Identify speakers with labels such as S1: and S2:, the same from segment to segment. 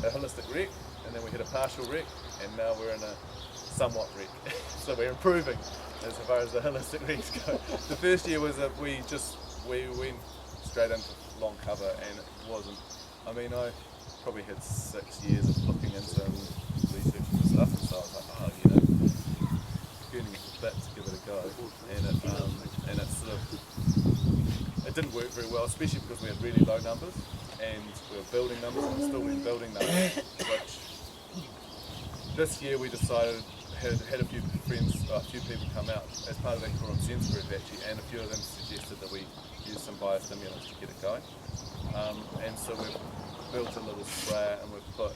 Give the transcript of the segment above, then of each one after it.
S1: a holistic wreck, and then we hit a partial wreck, and now we're in a somewhat wreck. So we're improving as far as the holistic wrecks go. The first year was we went straight into long cover, and it wasn't. I mean, I probably had 6 years of looking into and researching the stuff, and so I was like, oh, you know, burning a bit to give it a go, and it sort of, it didn't work very well, especially because we had really low numbers, and we were building numbers, and we're still been building numbers, which this year we decided, had a few people come out as part of that Core and Sense group actually, and a few of them suggested that we use some biostimulants to get it going. And so we've built a little sprayer, and we've put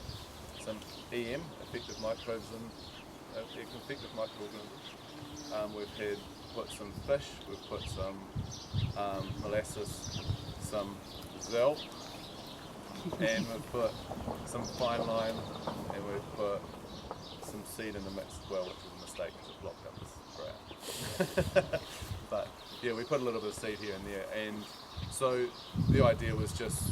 S1: some EM, effective microbes in, effective microorganisms. We've put some fish, we've put some molasses, some Zell, and we've put some fine lime, and we've put some seed in the mix as well, which was a mistake because it blocked up the sprayer. But yeah, we put a little bit of seed here and there, and so the idea was just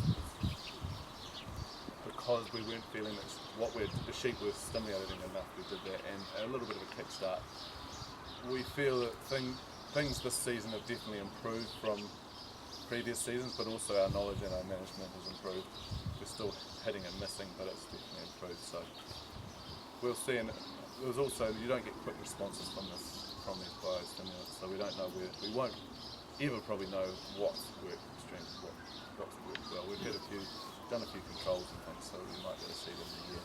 S1: because we weren't feeling that the sheep were stimulating enough, we did that, and a little bit of a kickstart. We feel that things this season have definitely improved from previous seasons, but also our knowledge and our management has improved. We're still hitting and missing, but it's definitely improved. So we'll see. And it was also, you don't get quick responses from these biostimulants, so we don't know we won't ever probably know what's worked extremely, what's worked well. We've done a few controls and things, so we might be able to see them in the year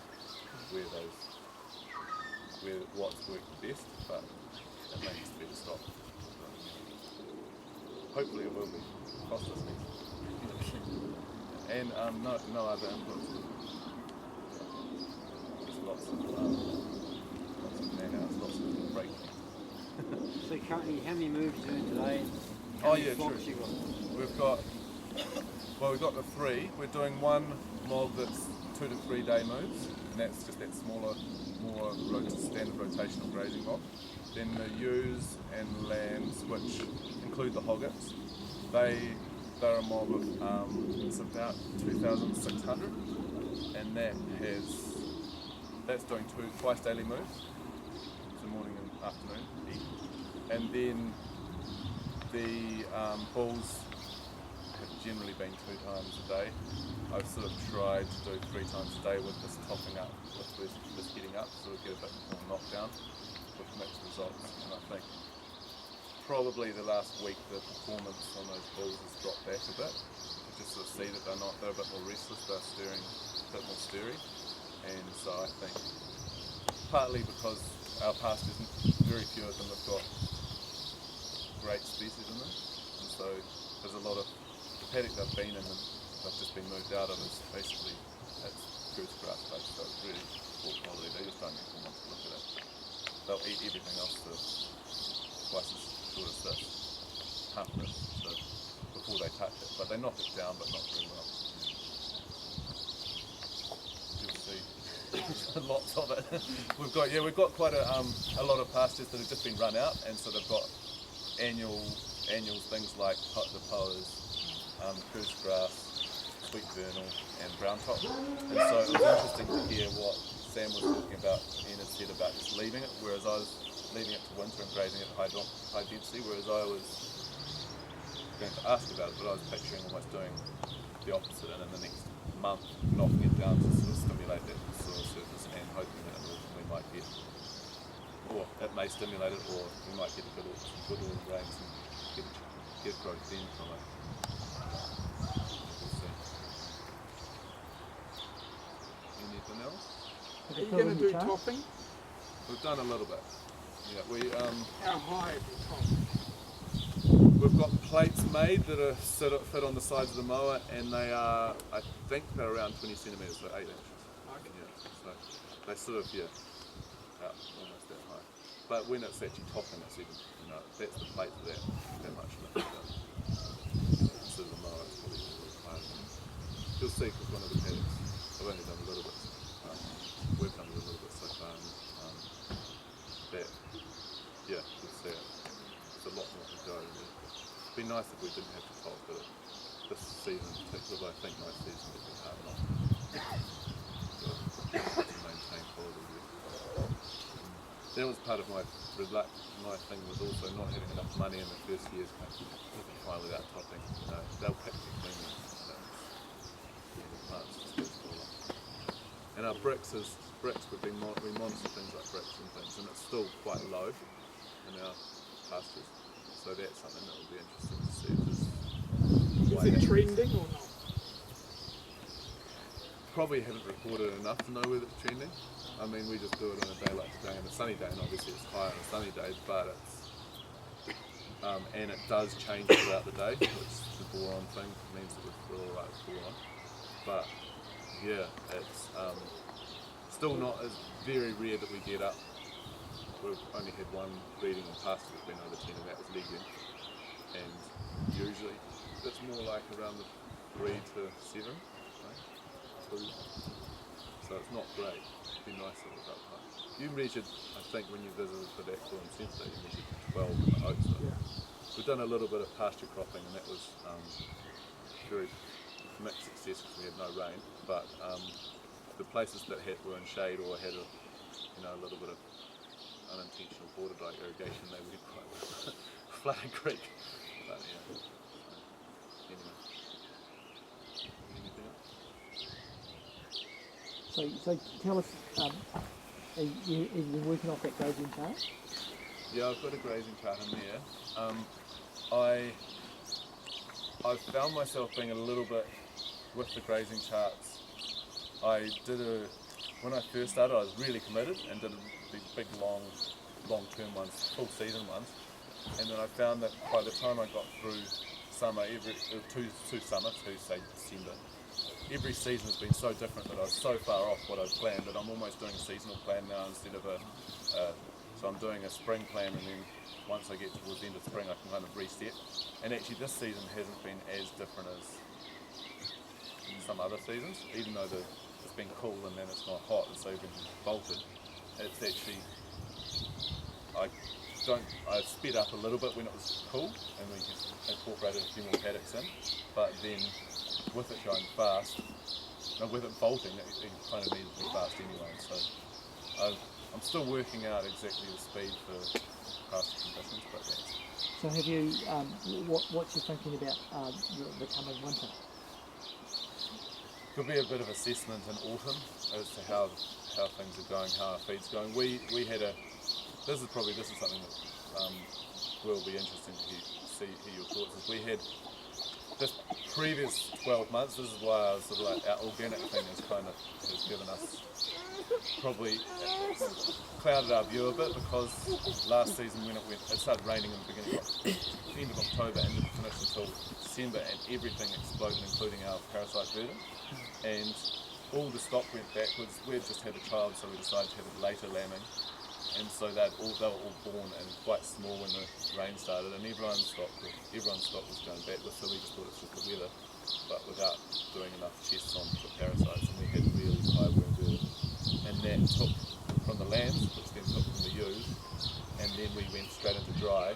S1: where what's worked the best, but it may just be to stop. Hopefully it will be. Cost us next. And no other inputs. Just lots of man-hours, lots of break.
S2: So currently, how many moves are you doing today?
S1: Oh yeah, true. We've got the 3. We're doing one mob that's 2 to 3 day moves, and that's just that smaller, more standard rotational grazing mob. Then the ewes and lambs, which include the hoggets, they're a mob of it's about 2,600, and that's doing twice daily moves, so morning and afternoon each. And then the bulls have generally been 2 times a day. I've sort of tried to do 3 times a day with this topping up, with this getting up, so we get a bit more knockdown with mixed results. And I think probably the last week the performance on those bulls has dropped back a bit. You just sort of see that they're a bit more restless, they're a bit more stirry. And so I think partly because our pastures, very few of them have got great species in them, and so there's a lot of the paddock they've been in and they've just been moved out of is basically it's goose grass based, so it's really poor quality. They just don't even want to look at it. They'll eat everything else to twice as short as this, half this, so before they touch it. But they knock it down, but not very well. You'll see lots of it. We've got quite a lot of pastures that have just been run out, and so they've got annual things like the poas, goose grass, sweet vernal, and brown top. And so it was interesting to hear what Sam was talking about, Ian had said about just leaving it, whereas I was leaving it to winter and grazing it at high density, whereas I was going to ask about it, but I was picturing almost doing the opposite, and in the next month knocking it down to sort of stimulate that soil surface and hoping that we might get, or it may stimulate it, or we might get some good autumn rains and get growth then from it. We'll see. Anything else?
S3: Are you going to do topping?
S1: We've done a little bit. Yeah,
S3: How high have you topped?
S1: we've got plates made that are fit on the sides of the mower, and they are, I think they're around 20 centimetres, so 8 inches.
S3: Okay.
S1: Yeah, so they sort of, about almost that high. But when it's actually topping, it's even, that's the plate for that much lift. Instead of the mower, it's probably a little higher than that. You'll see, because one of the paddocks, I've only done a little bit, we've done a little bit so far, and you'll see it. It's a lot more to go. It'd be nice if we didn't have to top, but this season in particular, I think most seasons have been hard enough. that was part of my thing was also not having enough money in the first years. Fine without topping. They'll practically clean them. The plants just get smaller. And our bricks, we monitor things like bricks and things, and it's still quite low in our pastures. So that's something that will be interesting to see.
S3: Is it trending or not?
S1: Probably haven't recorded enough to know whether it's trending. I mean, we just do it on a day like today, and a sunny day, and obviously it's higher on a sunny day, but it's and it does change throughout the day, which the boron thing means that we're all right with boron. But yeah, it's still not as very rare that we get up. We've only had one breeding in pasture that's been over 10, and that was legume. And usually it's more like around the 3 to 7, right? 2. So it's not great. It'd be nice if it was up high. You measured, I think, when you visited for that Cool and Sense Day, you measured 12 in the oats. Yeah. We've done a little bit of pasture cropping, and that was very mixed success because we had no rain. But the places that were in shade or had a little bit of unintentional border dike irrigation, they went quite well. Flat Creek. But yeah. Anyway. Anything else?
S4: So tell us, have you been working off that grazing chart?
S1: Yeah, I've got a grazing chart in there. I've found myself being a little bit with the grazing charts. When I first started, I was really committed and did these big long-term ones, full season ones. And then I found that by the time I got through summer, two summers, say December, every season has been so different that I was so far off what I'd planned that I'm almost doing a seasonal plan now instead of so I'm doing a spring plan, and then once I get towards the end of spring I can kind of reset. And actually this season hasn't been as different as some other seasons, even though it's been cool and then it's not hot and so it's been bolted. It's actually, I sped up a little bit when it was cool and we just incorporated a few more paddocks in, but then with it going fast, with it bolting, it kind of needed to be fast anyway. So I'm still working out exactly the speed for pasture conditions, but that's...
S4: So have you, what's your thinking about the coming winter?
S1: Could be a bit of assessment in autumn as to how things are going, how our feed's going. We had this is something that will be interesting to hear your thoughts. Is we had this previous 12 months, this is why I was sort of like, our organic thing has given us, probably clouded our view a bit, because last season when it started raining in the end of October and didn't finish until December, and everything exploded, including our parasite burden. And all the stock went backwards. We had just had a child, so we decided to have a later lambing, and so they were all born and quite small when the rain started, and everyone's stock was going backwards, so we just thought it's just the weather, but without doing enough tests on for parasites, and we had really high worm burden, and that took from the lambs, which then took from the ewes, and then we went straight into dry,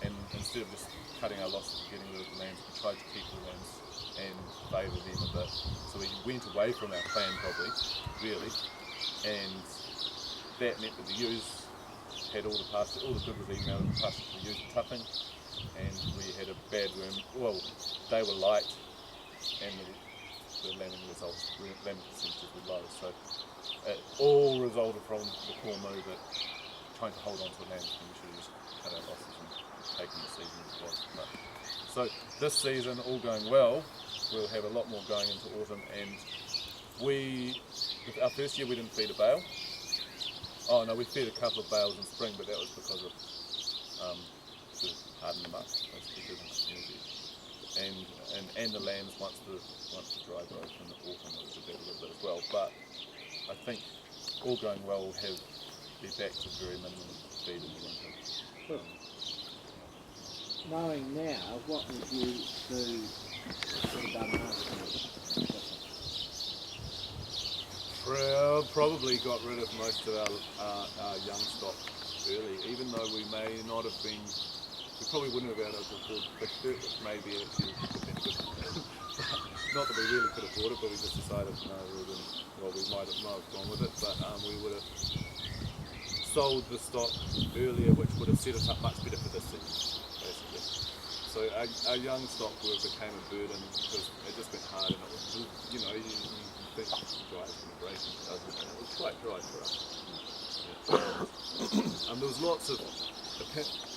S1: and instead of just cutting our losses and getting rid of the lambs, we tried to keep the lambs and favour them a bit. So we went away from our plan probably, really, and that meant that the ewes had all the good was eaten out of the pasture for the ewes were tupping, and we had a bad worm. Well, they were light, and the lambing percentages were low. So it all resulted from the core move at trying to hold on to the lambs, and we should have just cut our losses and taken the season as well. But, so this season, all going well, we'll have a lot more going into autumn, and our first year we didn't feed a bale. Oh no, we fed a couple of bales in spring, but that was because of to harden them up, basically, and the lambs once the dry growth in the autumn was a little bit as well. But I think all going well, we'll be back to very minimum feed in the winter.
S2: Knowing now, what would you do for the bum harvest?
S1: Probably got rid of most of our young stock early, even though we may not have been, we probably wouldn't have been able to afford big dirt, which maybe actually would have been good. Not that we really could afford it, but we just decided no, we might have gone with it, but we would have sold the stock earlier, which would have set us up much better for this season, basically. So our young stock became a burden because it just went hard, and it was, you think dry is going to break, and it doesn't, and it was quite dry for us. Yeah. There was lots of,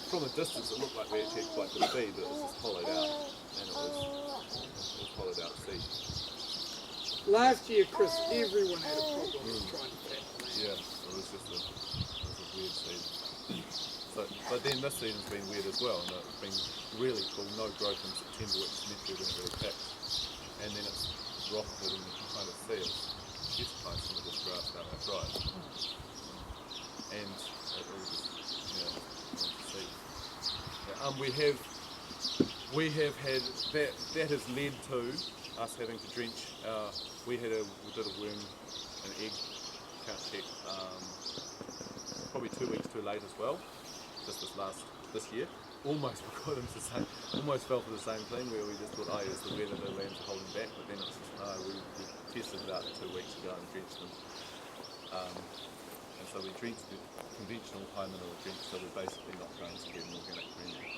S1: from a distance it looked like we actually had quite good feed, but it was just hollowed out, and it was hollowed out seed.
S3: Last year, Chris, everyone had a problem with trying to pack the land.
S1: Yeah, it was just a weird season. But then this season's been weird as well, and it's been really cool, no growth in September, which meant we didn't really pack. And then it's rocketed, and you can kind of see it's just like some of this grass down our drive. And it all just, see. Yeah, we have had, that has led to us having to drench we did a worm, an egg count check, probably 2 weeks too late as well, just this year. Almost got into almost fell for the same thing where we just thought, oh yes, the weather, the lambs are holding back, but then it's we tested it out 2 weeks ago and drenched them. And so we drenched the conventional high mineral drench, so we're basically not going to get an organic premium.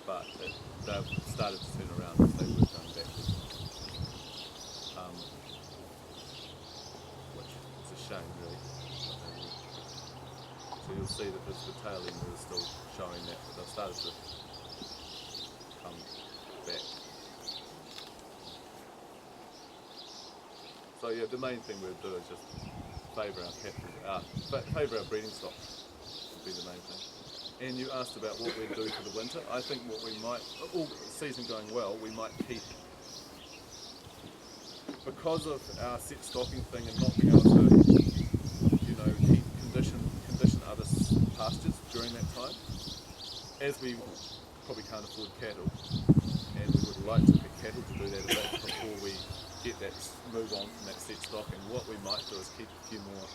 S1: But they've started to turn around as they were going backwards. Which is a shame really. So you'll see that the tail end is still showing that, but they've started to come back. So yeah, the main thing we'll do is just favour our breeding stock would be the main thing. And you asked about what we'd do for the winter. I think what we might, all season going well, we might keep, because of our set stocking thing and not being able to, keep condition other pastures during that time, as we probably can't afford cattle, and we would like to pick cattle to do that a bit before we get that move on from that set stock. And what we might do is keep a few more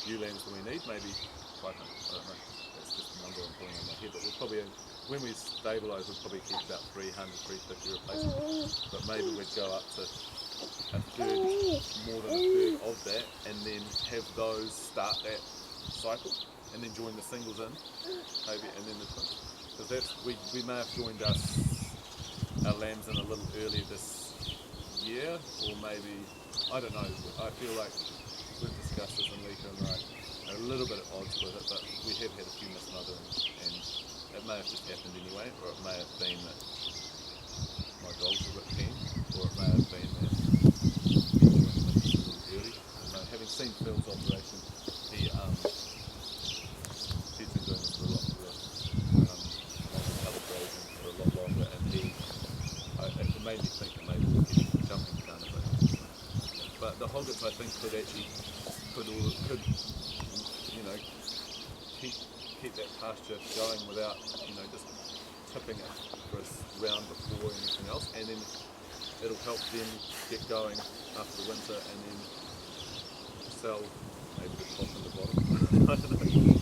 S1: ewe lambs than we need, maybe 500, I don't know, that's just the number I'm pulling on my head, but we'll probably, when we stabilise, we'll probably keep about 300, 350 replacements, but maybe we'd go up to a third, more than a third of that, and then have those start that cycle, and then join the singles in, maybe, and then the twins. Because that's, we may have joined our lambs in a little early this year, or maybe, I don't know, I feel like we've discussed this in Lika and I, a little bit at odds with it, but we have had a few mismothering, and it may have just happened anyway, or it may have been that my dogs were a bit keen, or it may have been that we joined them a little early. And having seen Phil's operation, he's been doing this for a lot other grazing for a lot longer, and it made me think that maybe we're getting jumping down a bit. But the hoggets, I think, could keep that pasture going without, just tipping it for a round before anything else, and then it'll help them get going after the winter, and then sell maybe the top and the bottom. I don't know.